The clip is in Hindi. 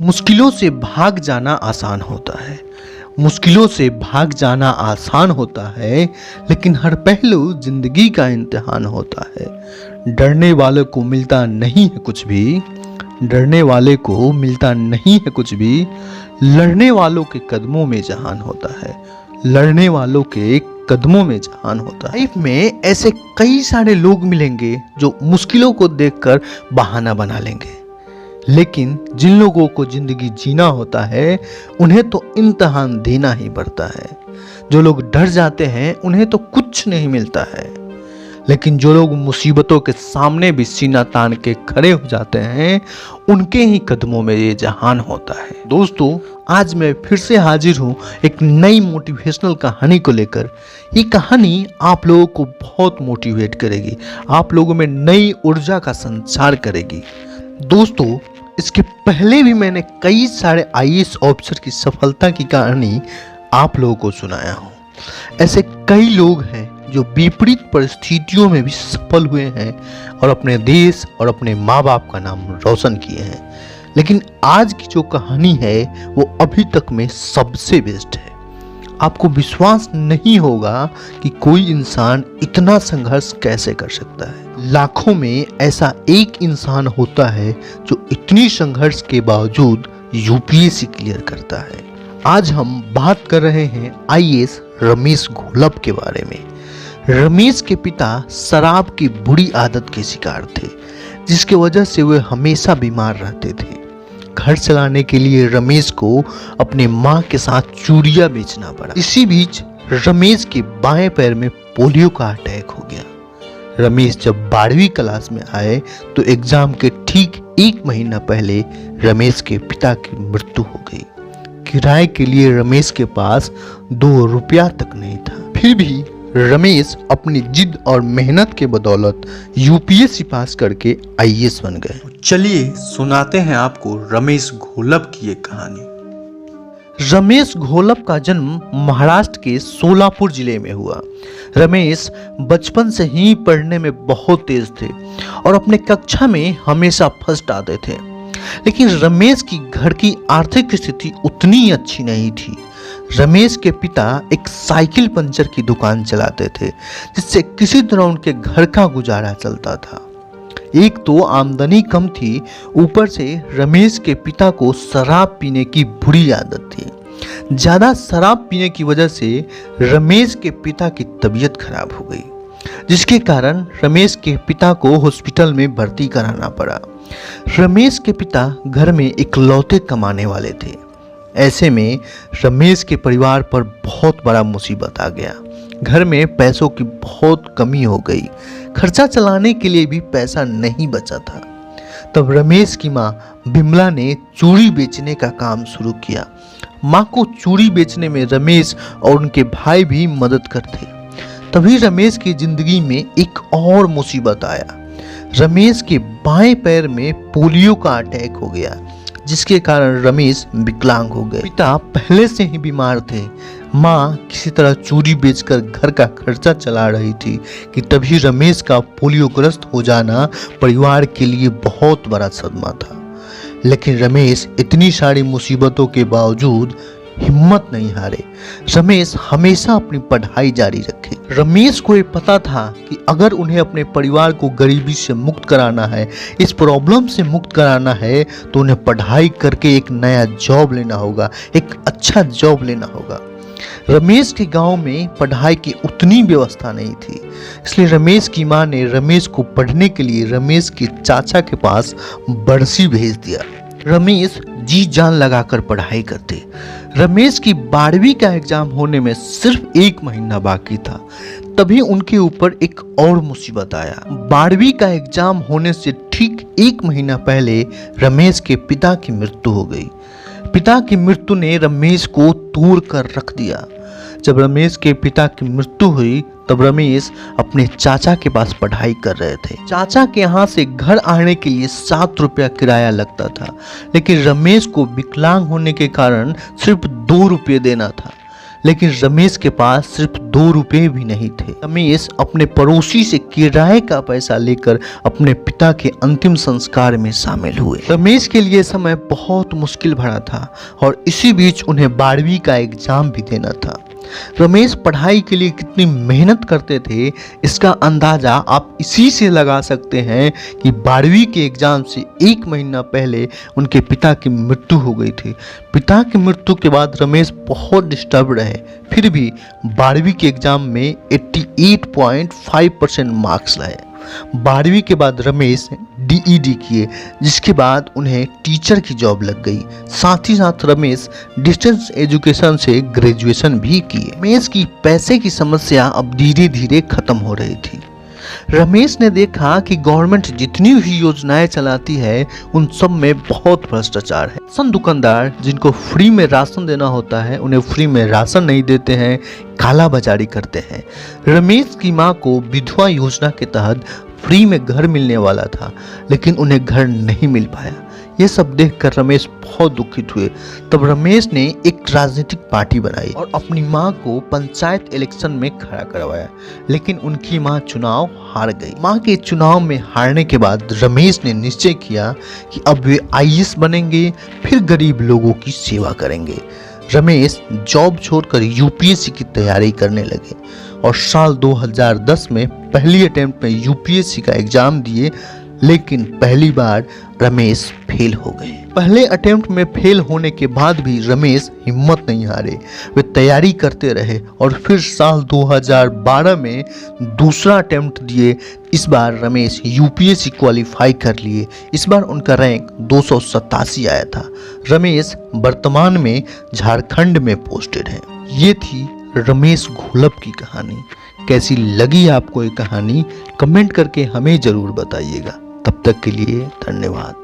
मुश्किलों से भाग जाना आसान होता है। मुश्किलों से भाग जाना आसान होता है, लेकिन हर पहलू जिंदगी का इम्तिहान होता है। डरने वाले को मिलता नहीं है कुछ भी, डरने वाले को मिलता नहीं है कुछ भी। लड़ने वालों के कदमों में जहान होता है, लड़ने वालों के कदमों में जहान होता है। लाइफ में ऐसे कई सारे लोग मिलेंगे जो मुश्किलों को देखकर बहाना बना लेंगे, लेकिन जिन लोगों को जिंदगी जीना होता है उन्हें तो इम्तिहान देना ही पड़ता है। जो लोग डर जाते हैं उन्हें तो कुछ नहीं मिलता है, लेकिन जो लोग मुसीबतों के सामने भी सीना तान के खड़े हो जाते हैं उनके ही कदमों में ये जहान होता है। दोस्तों, आज मैं फिर से हाजिर हूँ एक नई मोटिवेशनल कहानी को लेकर। ये कहानी आप लोगों को बहुत मोटिवेट करेगी, आप लोगों में नई ऊर्जा का संचार करेगी। दोस्तों, इसके पहले भी मैंने कई सारे आईएएस ऑफिसर की सफलता की कहानी आप लोगों को सुनाया हूँ। ऐसे कई लोग हैं जो विपरीत परिस्थितियों में भी सफल हुए हैं और अपने देश और अपने माँ बाप का नाम रोशन किए हैं। लेकिन आज की जो कहानी है वो अभी तक में सबसे बेस्ट है। आपको विश्वास नहीं होगा कि कोई इंसान इतना संघर्ष कैसे कर सकता है। लाखों में ऐसा एक इंसान होता है जो इतनी संघर्ष के बावजूद यूपीएससी क्लियर करता है। आज हम बात कर रहे हैं आईएएस रमेश घोलप के बारे में। रमेश के पिता शराब की बुरी आदत के शिकार थे, जिसकी वजह से वे हमेशा बीमार रहते थे। घर चलाने के लिए रमेश को अपने मां के साथ चूड़ियां बेचना पड़ा। इसी बीच रमेश के बाएं पैर में पोलियो का अटैक हो गया। रमेश जब 12वीं क्लास में आए तो एग्जाम के ठीक 1 महीना पहले रमेश के पिता की मृत्यु हो गई। किराए के लिए रमेश के पास 2 रुपया तक नहीं था। फिर भी रमेश अपनी जिद और मेहनत के बदौलत यूपीएससी पास करके आईएएस बन गए। चलिए सुनाते हैं आपको रमेश घोलप की एक कहानी। रमेश घोलप का जन्म महाराष्ट्र के सोलापुर जिले में हुआ। रमेश बचपन से ही पढ़ने में बहुत तेज थे और अपने कक्षा में हमेशा फर्स्ट आते थे। लेकिन रमेश की घर की आर्थिक स्थिति उतनी अच्छी नहीं थी। रमेश के पिता एक साइकिल पंचर की दुकान चलाते थे, जिससे किसी तरह उनके घर का गुजारा चलता था। एक तो आमदनी कम थी, ऊपर से रमेश के पिता को शराब पीने की बुरी आदत थी। ज्यादा शराब पीने की वजह से रमेश के पिता की तबीयत खराब हो गई, जिसके कारण रमेश के पिता को हॉस्पिटल में भर्ती कराना पड़ा। रमेश के पिता घर में इकलौते कमाने वाले थे। ऐसे में रमेश के परिवार पर बहुत बड़ा मुसीबत आ गया। घर में पैसों की बहुत कमी हो गई, खर्चा चलाने के लिए भी पैसा नहीं बचा था। तब रमेश की माँ बिमला ने चूड़ी बेचने का काम शुरू किया। माँ को चूड़ी बेचने में रमेश और उनके भाई भी मदद करते। तभी रमेश की जिंदगी में एक और मुसीबत आया। रमेश के बाएं पैर में पोलियो का अटैक हो गया, जिसके कारण रमेश विकलांग हो गए। पिता पहले से ही बीमार थे। माँ किसी तरह चूड़ी बेचकर घर का खर्चा चला रही थी कि तभी रमेश का पोलियोग्रस्त हो जाना परिवार के लिए बहुत बड़ा सदमा था। लेकिन रमेश इतनी सारी मुसीबतों के बावजूद हिम्मत नहीं हारे। रमेश हमेशा अपनी पढ़ाई जारी रखे। रमेश को ये पता था कि अगर उन्हें अपने परिवार को गरीबी से मुक्त कराना है, इस प्रॉब्लम से मुक्त कराना है, तो उन्हें पढ़ाई करके एक नया जॉब लेना होगा, एक अच्छा जॉब लेना होगा। रमेश के गांव में पढ़ाई की उतनी व्यवस्था नहीं थी, इसलिए रमेश की मां ने रमेश को पढ़ने के लिए रमेश के चाचा के पास बरसी भेज दिया। रमेश जी जान लगाकर पढ़ाई करते। रमेश की 12वीं का एग्जाम होने में सिर्फ 1 महीना बाकी था, तभी उनके ऊपर एक और मुसीबत आया। 12वीं का एग्जाम होने से ठीक 1 महीना पहले रमेश के पिता की मृत्यु हो गई। पिता की मृत्यु ने रमेश को तोड़ कर रख दिया। जब रमेश के पिता की मृत्यु हुई तब रमेश अपने चाचा के पास पढ़ाई कर रहे थे। चाचा के यहाँ से घर आने के लिए 7 रुपया किराया लगता था, लेकिन रमेश को विकलांग होने के कारण सिर्फ 2 रुपये देना था। लेकिन रमेश के पास सिर्फ 2 रुपए भी नहीं थे। रमेश अपने पड़ोसी से किराए का पैसा लेकर अपने पिता के अंतिम संस्कार में शामिल हुए। रमेश के लिए समय बहुत मुश्किल भरा था और इसी बीच उन्हें 12वीं का एग्जाम भी देना था। रमेश पढ़ाई के लिए कितनी मेहनत करते थे इसका अंदाजा आप इसी से लगा सकते हैं कि 12वीं के एग्जाम से 1 महीना पहले उनके पिता की मृत्यु हो गई थी। पिता की मृत्यु के बाद रमेश बहुत डिस्टर्ब रहे, फिर भी 12वीं के एग्जाम में 88.5% मार्क्स लाए। 12वीं के बाद रमेश DED किए, जिसके बाद उन्हें टीचर की जॉब लग गई। साथ ही साथ रमेश डिस्टेंस एजुकेशन से ग्रेजुएशन भी किए। रमेश की पैसे की समस्या अब धीरे धीरे खत्म हो रही थी। रमेश ने देखा कि गवर्नमेंट जितनी भी योजनाएं चलाती है उन सब में बहुत भ्रष्टाचार है। राशन दुकानदार जिनको फ्री में राशन देना होता है उन्हें फ्री में राशन नहीं देते हैं, काला बाजारी करते हैं। रमेश की मां को विधवा योजना के तहत फ्री में घर मिलने वाला था, लेकिन उन्हें घर नहीं मिल पाया। ये सब देखकर रमेश बहुत दुखित हुए। तब रमेश ने एक राजनीतिक पार्टी बनाई और अपनी मां को पंचायत इलेक्शन में खड़ा करवाया, लेकिन उनकी मां चुनाव हार गई। मां के चुनाव में हारने के बाद रमेश ने निश्चय किया कि अब वे IAS बनेंगे, फिर गरीब लोगों की सेवा करेंगे। रमेश जॉब छोड़कर UPSC की तैयारी करने लगे और साल 2010 में पहली अटेम्प्ट में UPSC का एग्जाम दिए, लेकिन पहली बार रमेश फेल हो गए। पहले अटेम्प्ट में फेल होने के बाद भी रमेश हिम्मत नहीं हारे, वे तैयारी करते रहे और फिर साल 2012 में दूसरा अटेम्प्ट दिए। इस बार रमेश UPSC क्वालिफाई कर लिए। इस बार उनका रैंक 287 आया था। रमेश वर्तमान में झारखंड में पोस्टेड हैं। ये थी रमेश घोलप की कहानी। कैसी लगी आपको ये कहानी कमेंट करके हमें ज़रूर बताइएगा। तब तक के लिए धन्यवाद।